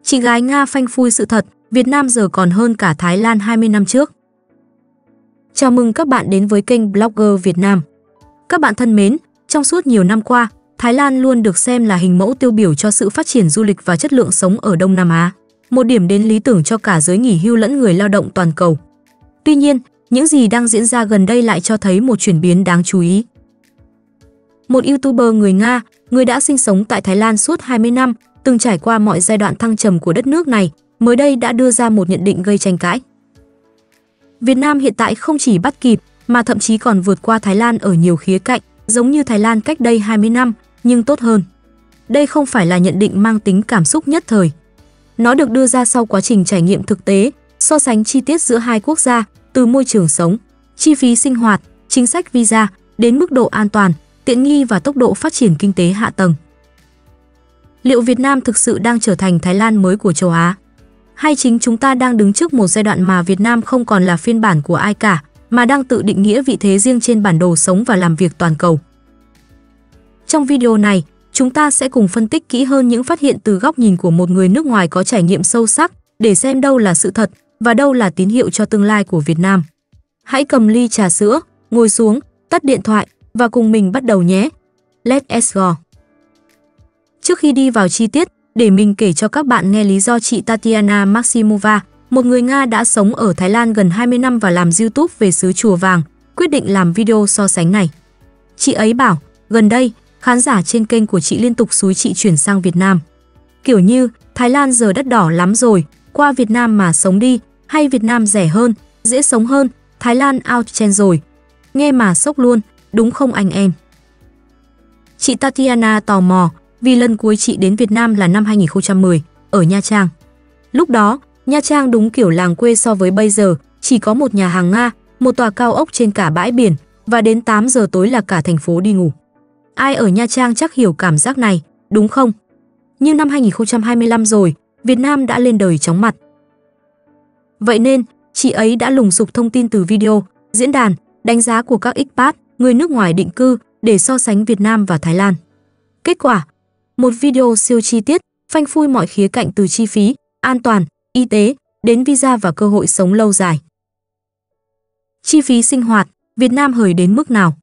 Chị gái Nga phanh phui sự thật, Việt Nam giờ còn hơn cả Thái Lan 20 năm trước. Chào mừng các bạn đến với kênh Blogger Việt Nam. Các bạn thân mến, trong suốt nhiều năm qua, Thái Lan luôn được xem là hình mẫu tiêu biểu cho sự phát triển du lịch và chất lượng sống ở Đông Nam Á, một điểm đến lý tưởng cho cả giới nghỉ hưu lẫn người lao động toàn cầu. Tuy nhiên, những gì đang diễn ra gần đây lại cho thấy một chuyển biến đáng chú ý. Một YouTuber người Nga, người đã sinh sống tại Thái Lan suốt 20 năm, từng trải qua mọi giai đoạn thăng trầm của đất nước này, mới đây đã đưa ra một nhận định gây tranh cãi. Việt Nam hiện tại không chỉ bắt kịp, mà thậm chí còn vượt qua Thái Lan ở nhiều khía cạnh, giống như Thái Lan cách đây 20 năm, nhưng tốt hơn. Đây không phải là nhận định mang tính cảm xúc nhất thời. Nó được đưa ra sau quá trình trải nghiệm thực tế, so sánh chi tiết giữa hai quốc gia, từ môi trường sống, chi phí sinh hoạt, chính sách visa, đến mức độ an toàn, tiện nghi và tốc độ phát triển kinh tế hạ tầng. Liệu Việt Nam thực sự đang trở thành Thái Lan mới của châu Á? Hay chính chúng ta đang đứng trước một giai đoạn mà Việt Nam không còn là phiên bản của ai cả, mà đang tự định nghĩa vị thế riêng trên bản đồ sống và làm việc toàn cầu? Trong video này, chúng ta sẽ cùng phân tích kỹ hơn những phát hiện từ góc nhìn của một người nước ngoài có trải nghiệm sâu sắc, để xem đâu là sự thật và đâu là tín hiệu cho tương lai của Việt Nam. Hãy cầm ly trà sữa, ngồi xuống, tắt điện thoại và cùng mình bắt đầu nhé. Let's go! Trước khi đi vào chi tiết, để mình kể cho các bạn nghe lý do chị Tatiana Maximova, một người Nga đã sống ở Thái Lan gần 20 năm và làm YouTube về xứ Chùa Vàng, quyết định làm video so sánh này. Chị ấy bảo, gần đây, khán giả trên kênh của chị liên tục xúi chị chuyển sang Việt Nam. Kiểu như, Thái Lan giờ đất đỏ lắm rồi, qua Việt Nam mà sống đi, hay Việt Nam rẻ hơn, dễ sống hơn, Thái Lan out trend rồi. Nghe mà sốc luôn, đúng không anh em? Chị Tatiana tò mò, vì lần cuối chị đến Việt Nam là năm 2010, ở Nha Trang. Lúc đó, Nha Trang đúng kiểu làng quê so với bây giờ, chỉ có một nhà hàng Nga, một tòa cao ốc trên cả bãi biển, và đến 8 giờ tối là cả thành phố đi ngủ. Ai ở Nha Trang chắc hiểu cảm giác này, đúng không? Nhưng năm 2025 rồi, Việt Nam đã lên đời chóng mặt. Vậy nên, chị ấy đã lùng sục thông tin từ video, diễn đàn, đánh giá của các expat, người nước ngoài định cư, để so sánh Việt Nam và Thái Lan. Kết quả, một video siêu chi tiết, phanh phui mọi khía cạnh từ chi phí, an toàn, y tế, đến visa và cơ hội sống lâu dài. Chi phí sinh hoạt, Việt Nam hời đến mức nào?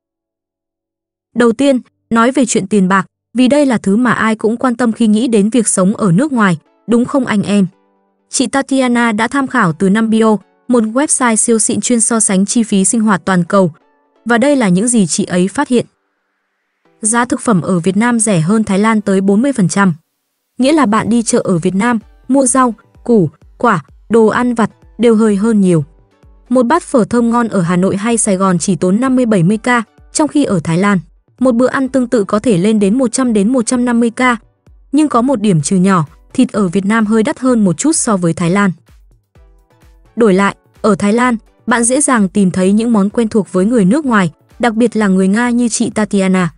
Đầu tiên, nói về chuyện tiền bạc, vì đây là thứ mà ai cũng quan tâm khi nghĩ đến việc sống ở nước ngoài, đúng không anh em? Chị Tatiana đã tham khảo từ Numbeo, một website siêu xịn chuyên so sánh chi phí sinh hoạt toàn cầu. Và đây là những gì chị ấy phát hiện. Giá thực phẩm ở Việt Nam rẻ hơn Thái Lan tới 40%. Nghĩa là bạn đi chợ ở Việt Nam, mua rau, củ, quả, đồ ăn vặt đều hời hơn nhiều. Một bát phở thơm ngon ở Hà Nội hay Sài Gòn chỉ tốn 50-70k, trong khi ở Thái Lan, một bữa ăn tương tự có thể lên đến 100 đến 150k. Nhưng có một điểm trừ nhỏ, thịt ở Việt Nam hơi đắt hơn một chút so với Thái Lan. Đổi lại, ở Thái Lan, bạn dễ dàng tìm thấy những món quen thuộc với người nước ngoài, đặc biệt là người Nga như chị Tatiana.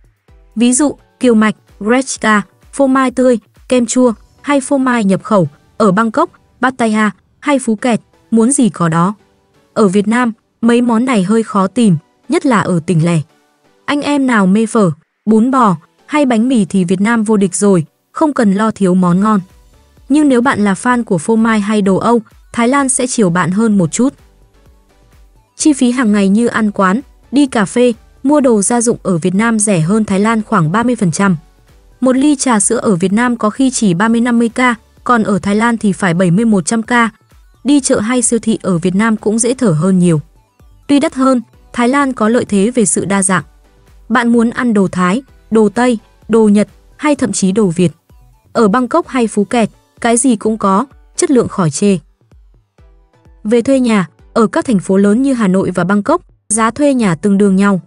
Ví dụ, kiều mạch, grechka, phô mai tươi, kem chua hay phô mai nhập khẩu ở Bangkok, Pattaya hay Phuket, muốn gì có đó. Ở Việt Nam, mấy món này hơi khó tìm, nhất là ở tỉnh lẻ. Anh em nào mê phở, bún bò hay bánh mì thì Việt Nam vô địch rồi, không cần lo thiếu món ngon. Nhưng nếu bạn là fan của phô mai hay đồ Âu, Thái Lan sẽ chiều bạn hơn một chút. Chi phí hàng ngày như ăn quán, đi cà phê, mua đồ gia dụng ở Việt Nam rẻ hơn Thái Lan khoảng 30%. Một ly trà sữa ở Việt Nam có khi chỉ 30-50k, còn ở Thái Lan thì phải 70-100k. Đi chợ hay siêu thị ở Việt Nam cũng dễ thở hơn nhiều. Tuy đắt hơn, Thái Lan có lợi thế về sự đa dạng. Bạn muốn ăn đồ Thái, đồ Tây, đồ Nhật hay thậm chí đồ Việt. Ở Bangkok hay Phuket, cái gì cũng có, chất lượng khỏi chê. Về thuê nhà, ở các thành phố lớn như Hà Nội và Bangkok, giá thuê nhà tương đương nhau.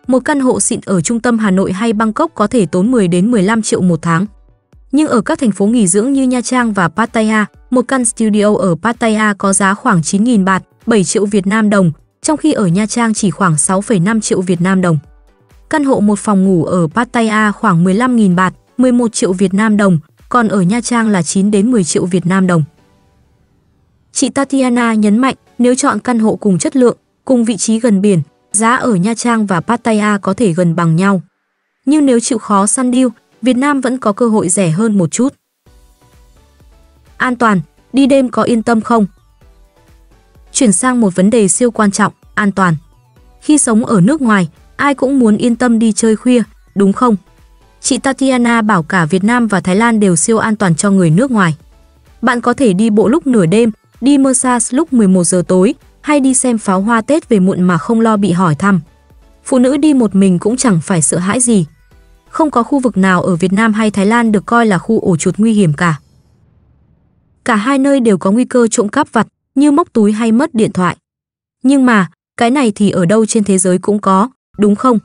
Một căn hộ xịn ở trung tâm Hà Nội hay Bangkok có thể tốn 10 đến 15 triệu một tháng. Nhưng ở các thành phố nghỉ dưỡng như Nha Trang và Pattaya, một căn studio ở Pattaya có giá khoảng 9.000 baht, 7 triệu Việt Nam đồng, trong khi ở Nha Trang chỉ khoảng 6,5 triệu Việt Nam đồng. Căn hộ một phòng ngủ ở Pattaya khoảng 15.000 baht, 11 triệu Việt Nam đồng, còn ở Nha Trang là 9 đến 10 triệu Việt Nam đồng. Chị Tatiana nhấn mạnh, nếu chọn căn hộ cùng chất lượng, cùng vị trí gần biển, giá ở Nha Trang và Pattaya có thể gần bằng nhau. Nhưng nếu chịu khó săn deal, Việt Nam vẫn có cơ hội rẻ hơn một chút. an toàn, đi đêm có yên tâm không? Chuyển sang một vấn đề siêu quan trọng, an toàn. Khi sống ở nước ngoài, ai cũng muốn yên tâm đi chơi khuya, đúng không? Chị Tatiana bảo cả Việt Nam và Thái Lan đều siêu an toàn cho người nước ngoài. Bạn có thể đi bộ lúc nửa đêm, đi massage lúc 11 giờ tối, hay đi xem pháo hoa Tết về muộn mà không lo bị hỏi thăm. Phụ nữ đi một mình cũng chẳng phải sợ hãi gì. Không có khu vực nào ở Việt Nam hay Thái Lan được coi là khu ổ chuột nguy hiểm cả. Cả hai nơi đều có nguy cơ trộm cắp vặt như móc túi hay mất điện thoại. Nhưng mà, cái này thì ở đâu trên thế giới cũng có, đúng không?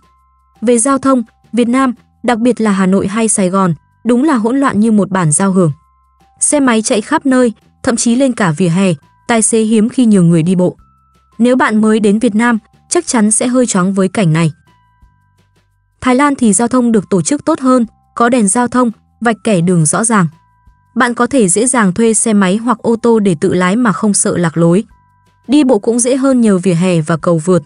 Về giao thông, Việt Nam, đặc biệt là Hà Nội hay Sài Gòn, đúng là hỗn loạn như một bản giao hưởng. Xe máy chạy khắp nơi, thậm chí lên cả vỉa hè, tài xế hiếm khi nhường người đi bộ. Nếu bạn mới đến Việt Nam, chắc chắn sẽ hơi choáng với cảnh này. Thái Lan thì giao thông được tổ chức tốt hơn, có đèn giao thông, vạch kẻ đường rõ ràng. Bạn có thể dễ dàng thuê xe máy hoặc ô tô để tự lái mà không sợ lạc lối. Đi bộ cũng dễ hơn nhờ vỉa hè và cầu vượt.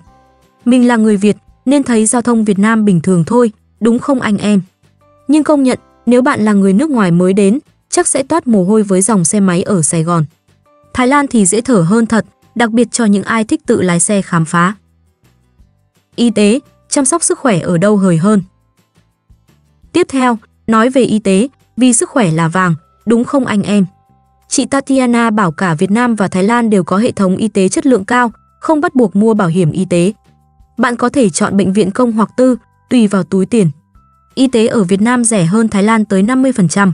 Mình là người Việt nên thấy giao thông Việt Nam bình thường thôi, đúng không anh em? Nhưng công nhận, nếu bạn là người nước ngoài mới đến, chắc sẽ toát mồ hôi với dòng xe máy ở Sài Gòn. Thái Lan thì dễ thở hơn thật, đặc biệt cho những ai thích tự lái xe khám phá. Y tế, chăm sóc sức khỏe ở đâu hời hơn? Tiếp theo, nói về y tế, vì sức khỏe là vàng, đúng không anh em? Chị Tatiana bảo cả Việt Nam và Thái Lan đều có hệ thống y tế chất lượng cao, không bắt buộc mua bảo hiểm y tế. Bạn có thể chọn bệnh viện công hoặc tư, tùy vào túi tiền. Y tế ở Việt Nam rẻ hơn Thái Lan tới 50%.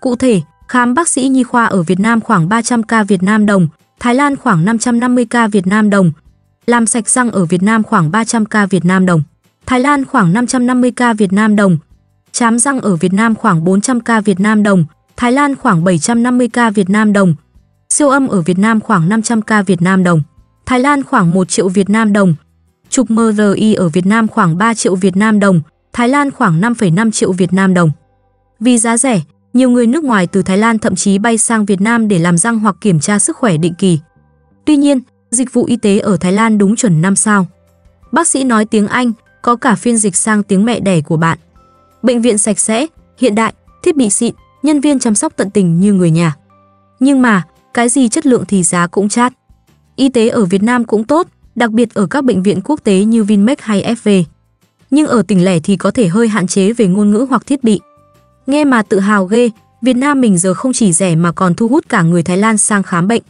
Cụ thể, khám bác sĩ nhi khoa ở Việt Nam khoảng 300k Việt Nam đồng, Thái Lan khoảng 550k Việt Nam đồng. Làm sạch răng ở Việt Nam khoảng 300k Việt Nam đồng, Thái Lan khoảng 550k Việt Nam đồng. Chám răng ở Việt Nam khoảng 400k Việt Nam đồng, Thái Lan khoảng 750k Việt Nam đồng. Siêu âm ở Việt Nam khoảng 500k Việt Nam đồng, Thái Lan khoảng 1 triệu Việt Nam đồng. Chụp MRI ở Việt Nam khoảng 3 triệu Việt Nam đồng, Thái Lan khoảng 5,5 triệu Việt Nam đồng. Vì giá rẻ, nhiều người nước ngoài từ Thái Lan thậm chí bay sang Việt Nam để làm răng hoặc kiểm tra sức khỏe định kỳ. Tuy nhiên, dịch vụ y tế ở Thái Lan đúng chuẩn 5 sao. Bác sĩ nói tiếng Anh, có cả phiên dịch sang tiếng mẹ đẻ của bạn. Bệnh viện sạch sẽ, hiện đại, thiết bị xịn, nhân viên chăm sóc tận tình như người nhà. Nhưng mà, cái gì chất lượng thì giá cũng chát. Y tế ở Việt Nam cũng tốt, đặc biệt ở các bệnh viện quốc tế như Vinmec hay FV. Nhưng ở tỉnh lẻ thì có thể hơi hạn chế về ngôn ngữ hoặc thiết bị. Nghe mà tự hào ghê, Việt Nam mình giờ không chỉ rẻ mà còn thu hút cả người Thái Lan sang khám bệnh.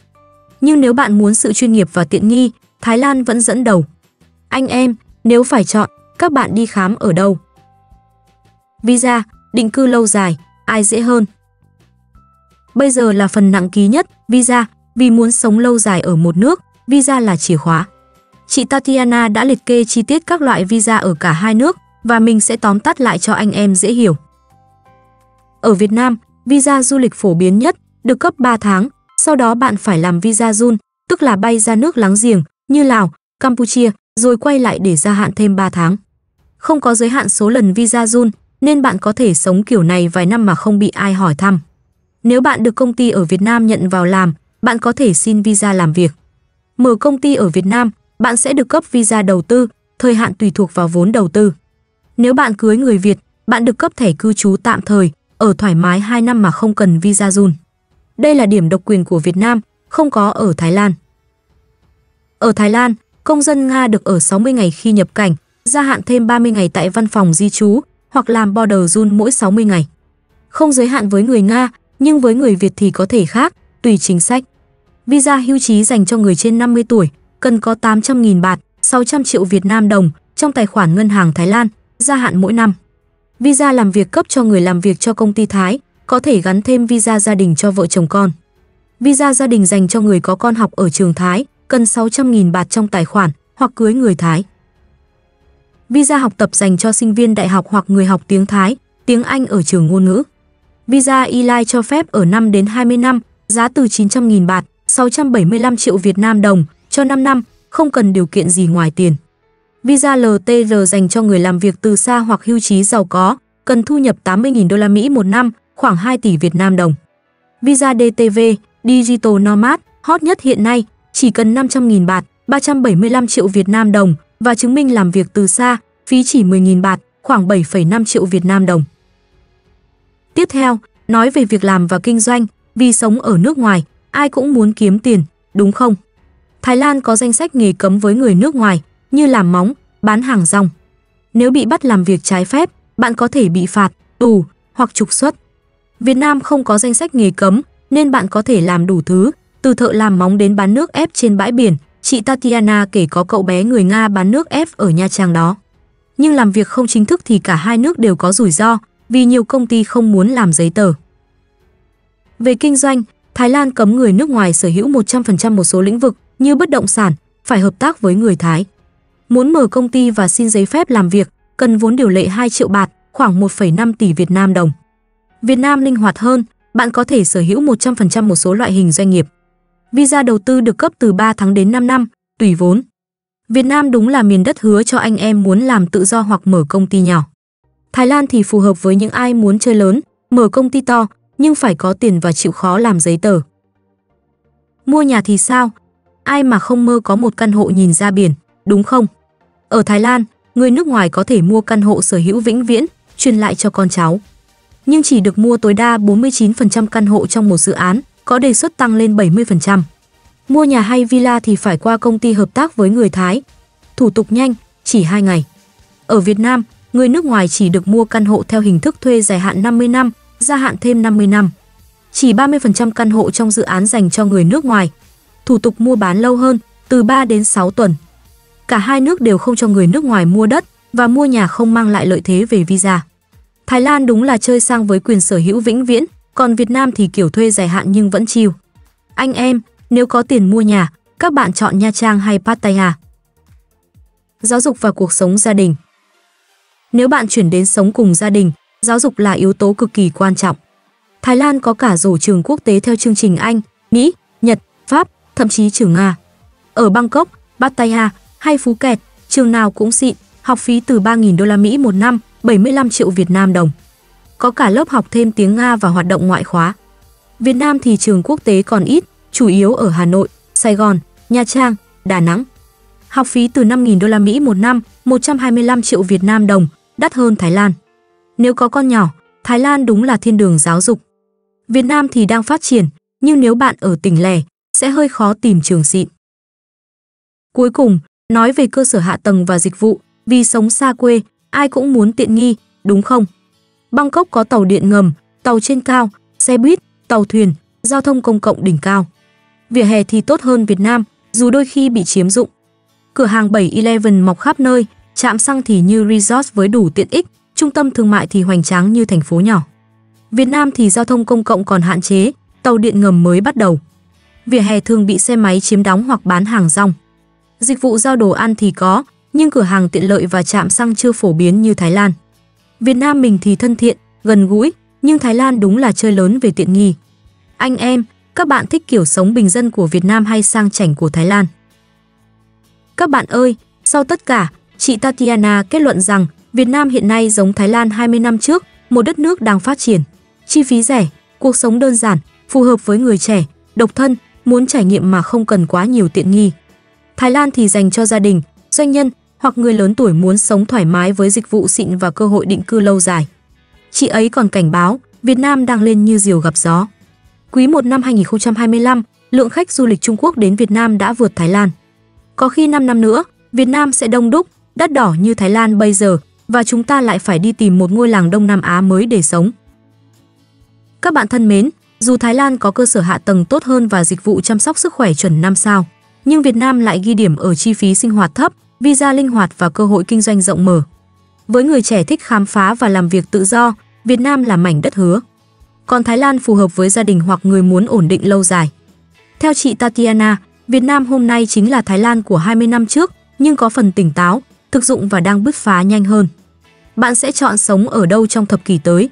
Nhưng nếu bạn muốn sự chuyên nghiệp và tiện nghi, Thái Lan vẫn dẫn đầu. Anh em, nếu phải chọn, các bạn đi khám ở đâu? Visa, định cư lâu dài, ai dễ hơn? Bây giờ là phần nặng ký nhất, visa, vì muốn sống lâu dài ở một nước, visa là chìa khóa. Chị Tatiana đã liệt kê chi tiết các loại visa ở cả hai nước và mình sẽ tóm tắt lại cho anh em dễ hiểu. Ở Việt Nam, visa du lịch phổ biến nhất, được cấp 3 tháng, sau đó bạn phải làm visa RUN, tức là bay ra nước láng giềng như Lào, Campuchia, rồi quay lại để gia hạn thêm 3 tháng. Không có giới hạn số lần visa RUN, nên bạn có thể sống kiểu này vài năm mà không bị ai hỏi thăm. Nếu bạn được công ty ở Việt Nam nhận vào làm, bạn có thể xin visa làm việc. Mở công ty ở Việt Nam, bạn sẽ được cấp visa đầu tư, thời hạn tùy thuộc vào vốn đầu tư. Nếu bạn cưới người Việt, bạn được cấp thẻ cư trú tạm thời, ở thoải mái 2 năm mà không cần visa RUN. Đây là điểm độc quyền của Việt Nam, không có ở Thái Lan. Ở Thái Lan, công dân Nga được ở 60 ngày khi nhập cảnh, gia hạn thêm 30 ngày tại văn phòng di trú, hoặc làm border RUN mỗi 60 ngày. Không giới hạn với người Nga, nhưng với người Việt thì có thể khác, tùy chính sách. Visa hưu trí dành cho người trên 50 tuổi, cần có 800.000 baht, 600 triệu Việt Nam đồng trong tài khoản ngân hàng Thái Lan, gia hạn mỗi năm. Visa làm việc cấp cho người làm việc cho công ty Thái, có thể gắn thêm visa gia đình cho vợ chồng con. Visa gia đình dành cho người có con học ở trường Thái, cần 600.000 baht trong tài khoản, hoặc cưới người Thái. Visa học tập dành cho sinh viên đại học hoặc người học tiếng Thái, tiếng Anh ở trường ngôn ngữ. Visa E-Line cho phép ở 5 đến 20 năm, giá từ 900.000 baht, 675 triệu Việt Nam đồng, cho 5 năm, không cần điều kiện gì ngoài tiền. Visa LTR dành cho người làm việc từ xa hoặc hưu trí giàu có, cần thu nhập 80.000 đô la Mỹ một năm, khoảng 2 tỷ Việt Nam đồng. Visa DTV, Digital Nomad, hot nhất hiện nay, chỉ cần 500.000 baht, 375 triệu Việt Nam đồng và chứng minh làm việc từ xa, phí chỉ 10.000 baht, khoảng 7,5 triệu Việt Nam đồng. Tiếp theo, nói về việc làm và kinh doanh, vì sống ở nước ngoài, ai cũng muốn kiếm tiền, đúng không? Thái Lan có danh sách nghề cấm với người nước ngoài như làm móng, bán hàng rong. Nếu bị bắt làm việc trái phép, bạn có thể bị phạt, tù hoặc trục xuất. Việt Nam không có danh sách nghề cấm nên bạn có thể làm đủ thứ, từ thợ làm móng đến bán nước ép trên bãi biển. Chị Tatiana kể có cậu bé người Nga bán nước ép ở Nha Trang đó. Nhưng làm việc không chính thức thì cả hai nước đều có rủi ro vì nhiều công ty không muốn làm giấy tờ. Về kinh doanh, Thái Lan cấm người nước ngoài sở hữu 100% một số lĩnh vực như bất động sản, phải hợp tác với người Thái. Muốn mở công ty và xin giấy phép làm việc, cần vốn điều lệ 2 triệu baht, khoảng 1,5 tỷ Việt Nam đồng. Việt Nam linh hoạt hơn, bạn có thể sở hữu 100% một số loại hình doanh nghiệp. Visa đầu tư được cấp từ 3 tháng đến 5 năm, tùy vốn. Việt Nam đúng là miền đất hứa cho anh em muốn làm tự do hoặc mở công ty nhỏ. Thái Lan thì phù hợp với những ai muốn chơi lớn, mở công ty to, nhưng phải có tiền và chịu khó làm giấy tờ. Mua nhà thì sao? Ai mà không mơ có một căn hộ nhìn ra biển, đúng không? Ở Thái Lan, người nước ngoài có thể mua căn hộ sở hữu vĩnh viễn, truyền lại cho con cháu. Nhưng chỉ được mua tối đa 49% căn hộ trong một dự án, có đề xuất tăng lên 70%. Mua nhà hay villa thì phải qua công ty hợp tác với người Thái. Thủ tục nhanh, chỉ 2 ngày. Ở Việt Nam, người nước ngoài chỉ được mua căn hộ theo hình thức thuê dài hạn 50 năm, gia hạn thêm 50 năm. Chỉ 30% căn hộ trong dự án dành cho người nước ngoài. Thủ tục mua bán lâu hơn, từ 3 đến 6 tuần. Cả hai nước đều không cho người nước ngoài mua đất và mua nhà không mang lại lợi thế về visa. Thái Lan đúng là chơi sang với quyền sở hữu vĩnh viễn, còn Việt Nam thì kiểu thuê dài hạn nhưng vẫn chill. Anh em, nếu có tiền mua nhà, các bạn chọn Nha Trang hay Pattaya? Giáo dục và cuộc sống gia đình. Nếu bạn chuyển đến sống cùng gia đình, giáo dục là yếu tố cực kỳ quan trọng. Thái Lan có cả rổ trường quốc tế theo chương trình Anh, Mỹ, Nhật, Pháp, thậm chí trường Nga. Ở Bangkok, Pattaya hay Phuket, trường nào cũng xịn, học phí từ 3.000 đô la Mỹ một năm, 75 triệu Việt Nam đồng. Có cả lớp học thêm tiếng Nga và hoạt động ngoại khóa. Việt Nam thì trường quốc tế còn ít, chủ yếu ở Hà Nội, Sài Gòn, Nha Trang, Đà Nẵng. Học phí từ 5.000 đô la Mỹ một năm, 125 triệu Việt Nam đồng, đắt hơn Thái Lan. Nếu có con nhỏ, Thái Lan đúng là thiên đường giáo dục. Việt Nam thì đang phát triển, nhưng nếu bạn ở tỉnh lẻ, sẽ hơi khó tìm trường xịn. Cuối cùng, nói về cơ sở hạ tầng và dịch vụ, vì sống xa quê, ai cũng muốn tiện nghi, đúng không? Bangkok có tàu điện ngầm, tàu trên cao, xe buýt, tàu thuyền, giao thông công cộng đỉnh cao. Vỉa hè thì tốt hơn Việt Nam, dù đôi khi bị chiếm dụng. Cửa hàng 7-Eleven mọc khắp nơi, trạm xăng thì như resort với đủ tiện ích, trung tâm thương mại thì hoành tráng như thành phố nhỏ. Việt Nam thì giao thông công cộng còn hạn chế, tàu điện ngầm mới bắt đầu. Vỉa hè thường bị xe máy chiếm đóng hoặc bán hàng rong. Dịch vụ giao đồ ăn thì có, nhưng cửa hàng tiện lợi và trạm xăng chưa phổ biến như Thái Lan. Việt Nam mình thì thân thiện, gần gũi, nhưng Thái Lan đúng là chơi lớn về tiện nghi. Anh em, các bạn thích kiểu sống bình dân của Việt Nam hay sang chảnh của Thái Lan? Các bạn ơi, sau tất cả, chị Tatiana kết luận rằng Việt Nam hiện nay giống Thái Lan 20 năm trước, một đất nước đang phát triển. Chi phí rẻ, cuộc sống đơn giản, phù hợp với người trẻ, độc thân, muốn trải nghiệm mà không cần quá nhiều tiện nghi. Thái Lan thì dành cho gia đình, doanh nhân hoặc người lớn tuổi muốn sống thoải mái với dịch vụ xịn và cơ hội định cư lâu dài. Chị ấy còn cảnh báo, Việt Nam đang lên như diều gặp gió. Quý 1 năm 2025, lượng khách du lịch Trung Quốc đến Việt Nam đã vượt Thái Lan. Có khi 5 năm nữa, Việt Nam sẽ đông đúc, đắt đỏ như Thái Lan bây giờ và chúng ta lại phải đi tìm một ngôi làng Đông Nam Á mới để sống. Các bạn thân mến, dù Thái Lan có cơ sở hạ tầng tốt hơn và dịch vụ chăm sóc sức khỏe chuẩn 5 sao, nhưng Việt Nam lại ghi điểm ở chi phí sinh hoạt thấp, visa linh hoạt và cơ hội kinh doanh rộng mở. Với người trẻ thích khám phá và làm việc tự do, Việt Nam là mảnh đất hứa. Còn Thái Lan phù hợp với gia đình hoặc người muốn ổn định lâu dài. Theo chị Tatiana, Việt Nam hôm nay chính là Thái Lan của 20 năm trước, nhưng có phần tỉnh táo, thực dụng và đang bứt phá nhanh hơn. Bạn sẽ chọn sống ở đâu trong thập kỷ tới?